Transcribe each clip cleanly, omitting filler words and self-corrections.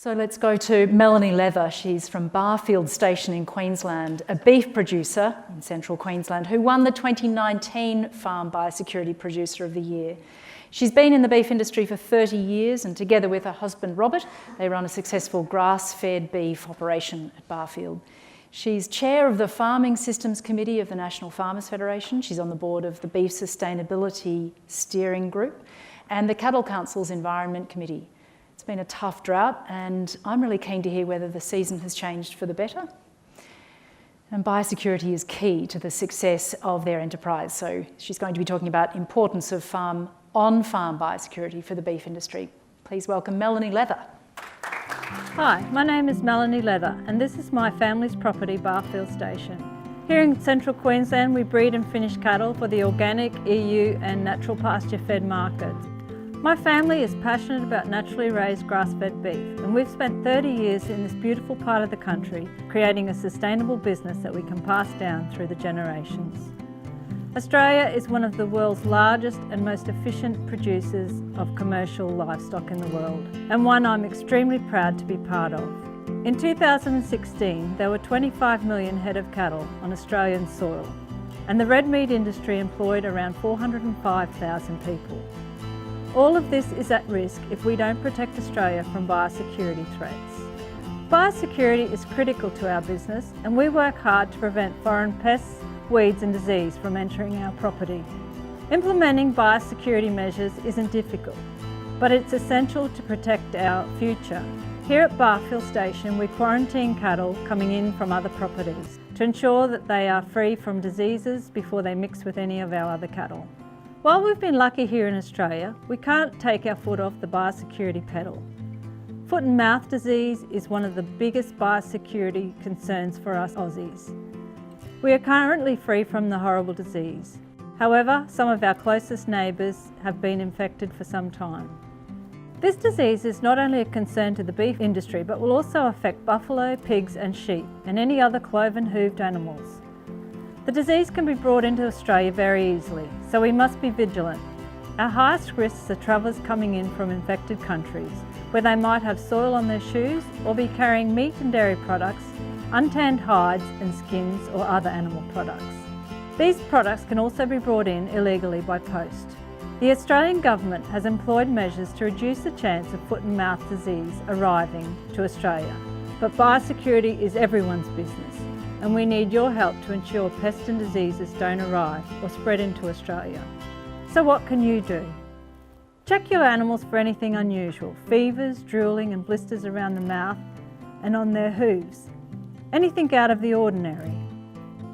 So let's go to Melinee Leather. She's from Barfield Station in Queensland, a beef producer in central Queensland who won the 2019 Farm Biosecurity Producer of the Year. She's been in the beef industry for 30 years and together with her husband Robert, they run a successful grass-fed beef operation at Barfield. She's chair of the Farming Systems Committee of the National Farmers Federation. She's on the board of the Beef Sustainability Steering Group and the Cattle Council's Environment Committee. It's been a tough drought and I'm really keen to hear whether the season has changed for the better. And biosecurity is key to the success of their enterprise. So she's going to be talking about importance of on-farm biosecurity for the beef industry. Please welcome Melinee Leather. Hi, my name is Melinee Leather and this is my family's property, Barfield Station. Here in central Queensland we breed and finish cattle for the organic, EU and natural pasture-fed markets. My family is passionate about naturally raised grass-fed beef and we've spent 30 years in this beautiful part of the country creating a sustainable business that we can pass down through the generations. Australia is one of the world's largest and most efficient producers of commercial livestock in the world and one I'm extremely proud to be part of. In 2016 there were 25 million head of cattle on Australian soil and the red meat industry employed around 405,000 people. All of this is at risk if we don't protect Australia from biosecurity threats. Biosecurity is critical to our business and we work hard to prevent foreign pests, weeds and disease from entering our property. Implementing biosecurity measures isn't difficult, but it's essential to protect our future. Here at Barfield Station we quarantine cattle coming in from other properties to ensure that they are free from diseases before they mix with any of our other cattle. While we've been lucky here in Australia, we can't take our foot off the biosecurity pedal. Foot and mouth disease is one of the biggest biosecurity concerns for us Aussies. We are currently free from the horrible disease. However, some of our closest neighbours have been infected for some time. This disease is not only a concern to the beef industry, but will also affect buffalo, pigs and sheep and any other cloven-hooved animals. The disease can be brought into Australia very easily, so we must be vigilant. Our highest risks are travellers coming in from infected countries, where they might have soil on their shoes or be carrying meat and dairy products, untanned hides and skins or other animal products. These products can also be brought in illegally by post. The Australian Government has employed measures to reduce the chance of foot and mouth disease arriving to Australia, but biosecurity is everyone's business and we need your help to ensure pests and diseases don't arrive or spread into Australia. So what can you do? Check your animals for anything unusual, fevers, drooling and blisters around the mouth and on their hooves. Anything out of the ordinary.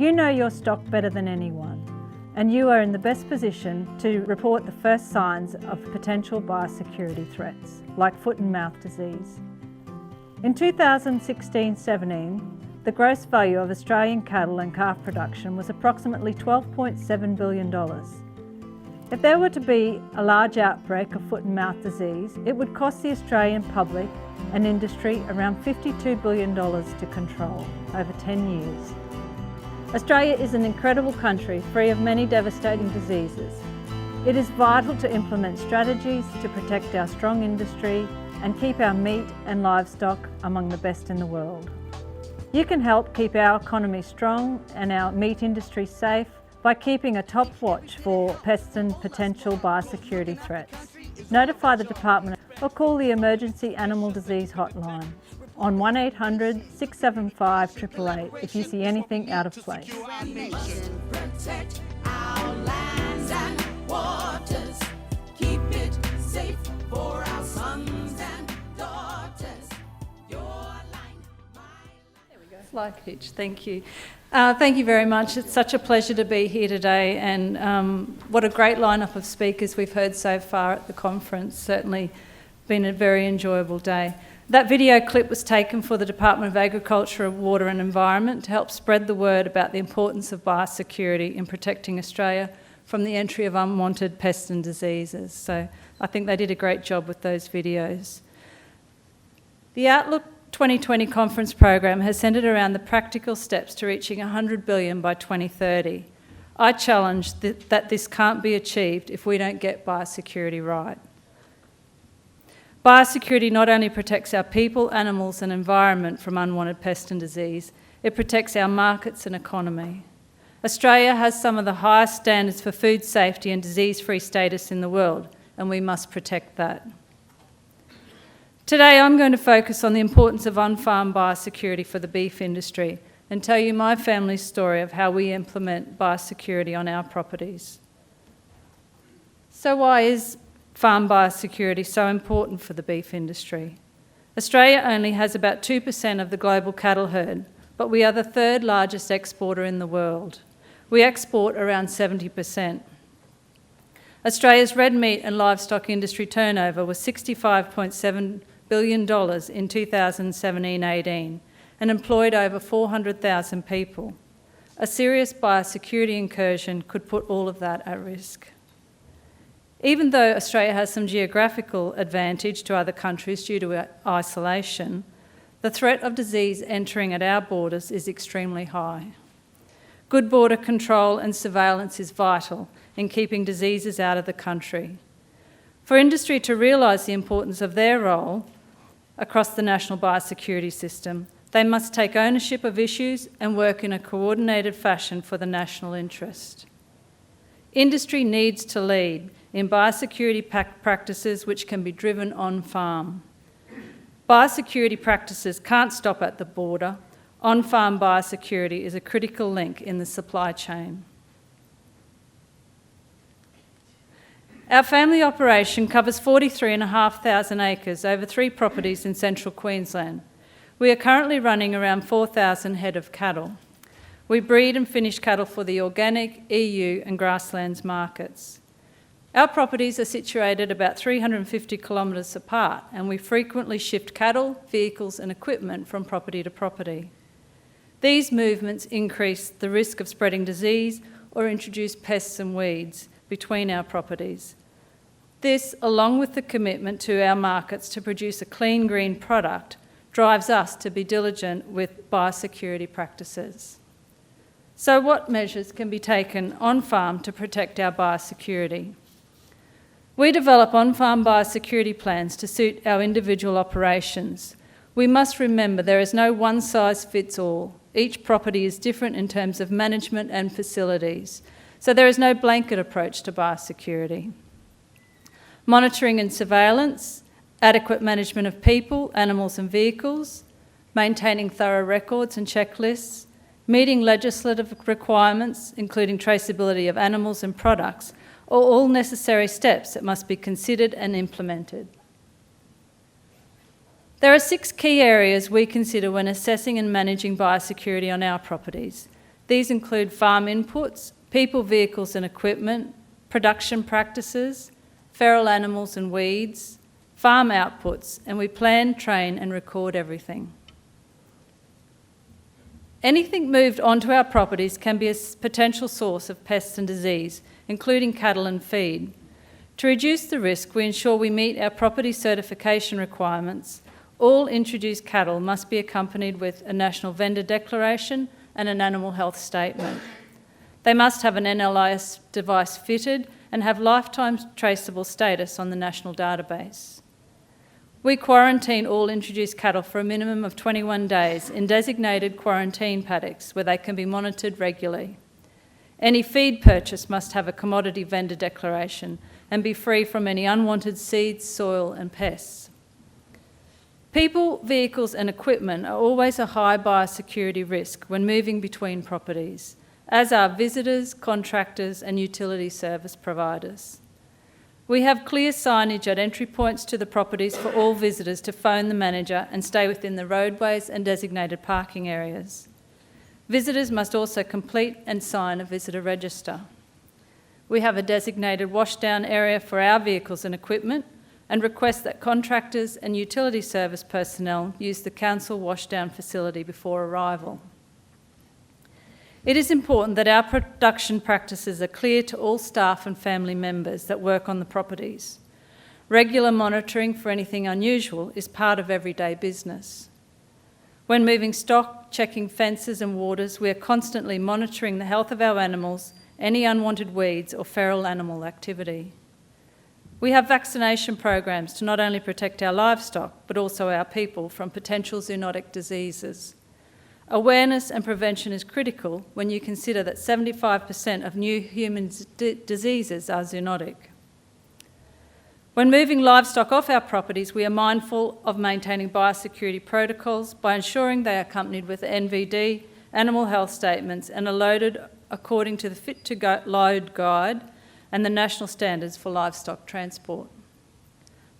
You know your stock better than anyone and you are in the best position to report the first signs of potential biosecurity threats like foot and mouth disease. In 2016-17, the gross value of Australian cattle and calf production was approximately $12.7 billion. If there were to be a large outbreak of foot and mouth disease, it would cost the Australian public and industry around $52 billion to control over 10 years. Australia is an incredible country free of many devastating diseases. It is vital to implement strategies to protect our strong industry and keep our meat and livestock among the best in the world. You can help keep our economy strong and our meat industry safe by keeping a top watch for pests and potential biosecurity threats. Notify the department or call the Emergency Animal Disease Hotline on 1800 675 888 if you see anything out of place. Protect our lands and waters. Keep it safe for our sons and daughters. Your line, my line. There we go. Slide pitch, thank you. Thank you very much. It's such a pleasure to be here today and what a great lineup of speakers we've heard so far at the conference. Certainly been a very enjoyable day. That video clip was taken for the Department of Agriculture, Water and Environment to help spread the word about the importance of biosecurity in protecting Australia from the entry of unwanted pests and diseases. So I think they did a great job with those videos. The Outlook 2020 conference program has centred around the practical steps to reaching 100 billion by 2030. I challenge that this can't be achieved if we don't get biosecurity right. Biosecurity not only protects our people, animals and environment from unwanted pest and disease, it protects our markets and economy. Australia has some of the highest standards for food safety and disease-free status in the world, and we must protect that. Today I'm going to focus on the importance of on-farm biosecurity for the beef industry and tell you my family's story of how we implement biosecurity on our properties. So why is farm biosecurity so important for the beef industry? Australia only has about 2% of the global cattle herd, but we are the third largest exporter in the world. We export around 70%. Australia's red meat and livestock industry turnover was $65.7 billion in 2017-18 and employed over 400,000 people. A serious biosecurity incursion could put all of that at risk. Even though Australia has some geographical advantage to other countries due to isolation, the threat of disease entering at our borders is extremely high. Good border control and surveillance is vital in keeping diseases out of the country. For industry to realise the importance of their role across the national biosecurity system, they must take ownership of issues and work in a coordinated fashion for the national interest. Industry needs to lead in biosecurity practices which can be driven on-farm. Biosecurity practices can't stop at the border. On-farm biosecurity is a critical link in the supply chain. Our family operation covers 43,500 acres over 3 properties in central Queensland. We are currently running around 4,000 head of cattle. We breed and finish cattle for the organic, EU and grasslands markets. Our properties are situated about 350 kilometres apart, and we frequently shift cattle, vehicles and equipment from property to property. These movements increase the risk of spreading disease or introduce pests and weeds between our properties. This, along with the commitment to our markets to produce a clean green product, drives us to be diligent with biosecurity practices. So what measures can be taken on-farm to protect our biosecurity? We develop on-farm biosecurity plans to suit our individual operations. We must remember there is no one-size-fits-all. Each property is different in terms of management and facilities, so there is no blanket approach to biosecurity. Monitoring and surveillance, adequate management of people, animals and vehicles, maintaining thorough records and checklists, meeting legislative requirements, including traceability of animals and products, are all necessary steps that must be considered and implemented. There are 6 key areas we consider when assessing and managing biosecurity on our properties. These include farm inputs, people, vehicles and equipment, production practices, feral animals and weeds, farm outputs, and we plan, train and record everything. Anything moved onto our properties can be a potential source of pests and disease, including cattle and feed. To reduce the risk, we ensure we meet our property certification requirements. All introduced cattle must be accompanied with a national vendor declaration and an animal health statement. They must have an NLIS device fitted and have lifetime traceable status on the national database. We quarantine all introduced cattle for a minimum of 21 days in designated quarantine paddocks where they can be monitored regularly. Any feed purchase must have a commodity vendor declaration and be free from any unwanted seeds, soil and pests. People, vehicles and equipment are always a high biosecurity risk when moving between properties, as are visitors, contractors and utility service providers. We have clear signage at entry points to the properties for all visitors to phone the manager and stay within the roadways and designated parking areas. Visitors must also complete and sign a visitor register. We have a designated washdown area for our vehicles and equipment and request that contractors and utility service personnel use the council washdown facility before arrival. It is important that our production practices are clear to all staff and family members that work on the properties. Regular monitoring for anything unusual is part of everyday business. When moving stock, checking fences and waters, we are constantly monitoring the health of our animals, any unwanted weeds or feral animal activity. We have vaccination programs to not only protect our livestock, but also our people from potential zoonotic diseases. Awareness and prevention is critical when you consider that 75% of new human diseases are zoonotic. When moving livestock off our properties, we are mindful of maintaining biosecurity protocols by ensuring they are accompanied with NVD, animal health statements, and are loaded according to the Fit to Load Guide and the national standards for livestock transport.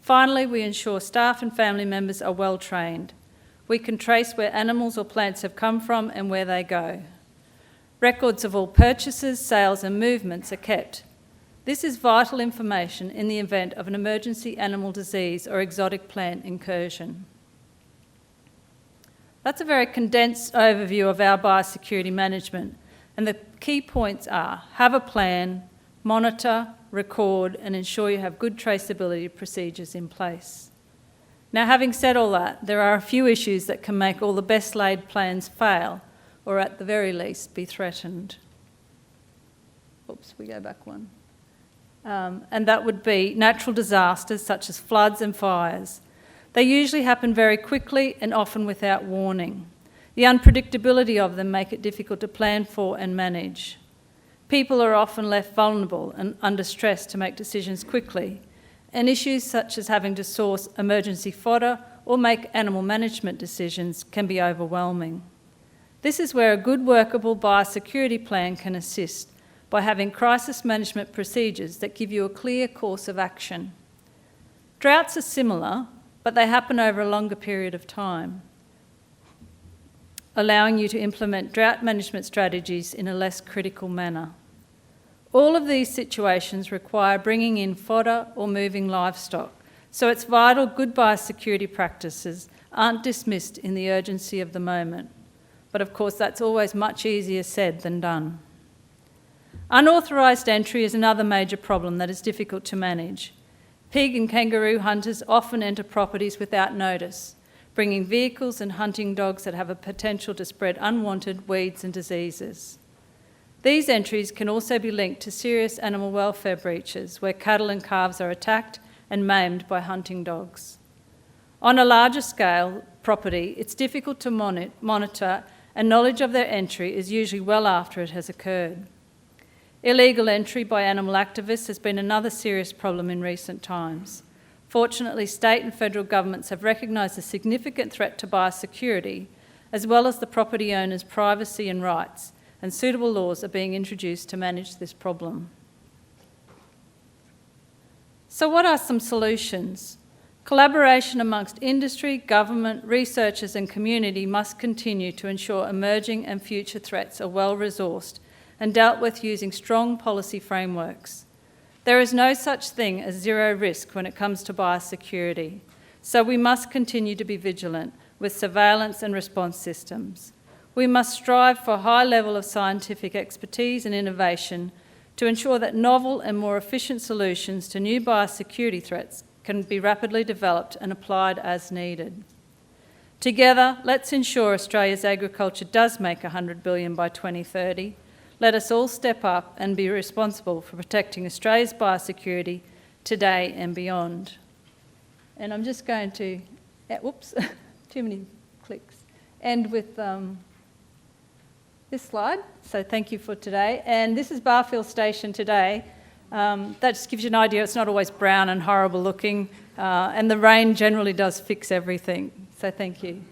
Finally, we ensure staff and family members are well trained. We can trace where animals or plants have come from and where they go. Records of all purchases, sales and movements are kept. This is vital information in the event of an emergency animal disease or exotic plant incursion. That's a very condensed overview of our biosecurity management, and the key points are: have a plan, monitor, record, and ensure you have good traceability procedures in place. Now, having said all that, there are a few issues that can make all the best laid plans fail, or at the very least be threatened. Oops, we go back one. And that would be natural disasters such as floods and fires. They usually happen very quickly and often without warning. The unpredictability of them make it difficult to plan for and manage. People are often left vulnerable and under stress to make decisions quickly, and issues such as having to source emergency fodder or make animal management decisions can be overwhelming. This is where a good workable biosecurity plan can assist by having crisis management procedures that give you a clear course of action. Droughts are similar, but they happen over a longer period of time, allowing you to implement drought management strategies in a less critical manner. All of these situations require bringing in fodder or moving livestock, so it's vital good biosecurity practices aren't dismissed in the urgency of the moment. But of course, that's always much easier said than done. Unauthorised entry is another major problem that is difficult to manage. Pig and kangaroo hunters often enter properties without notice, bringing vehicles and hunting dogs that have a potential to spread unwanted weeds and diseases. These entries can also be linked to serious animal welfare breaches where cattle and calves are attacked and maimed by hunting dogs. On a larger scale property, it's difficult to monitor, and knowledge of their entry is usually well after it has occurred. Illegal entry by animal activists has been another serious problem in recent times. Fortunately, state and federal governments have recognised a significant threat to biosecurity, as well as the property owner's privacy and rights, and suitable laws are being introduced to manage this problem. So what are some solutions? Collaboration amongst industry, government, researchers and community must continue to ensure emerging and future threats are well resourced and dealt with using strong policy frameworks. There is no such thing as zero risk when it comes to biosecurity, so we must continue to be vigilant with surveillance and response systems. We must strive for a high level of scientific expertise and innovation to ensure that novel and more efficient solutions to new biosecurity threats can be rapidly developed and applied as needed. Together, let's ensure Australia's agriculture does make $100 billion by 2030. Let us all step up and be responsible for protecting Australia's biosecurity today and beyond. And I'm just going to, whoops, too many clicks, end with this slide. So thank you for today. And this is Barfield Station today. That just gives you an idea. It's not always brown and horrible looking, and the rain generally does fix everything. So thank you.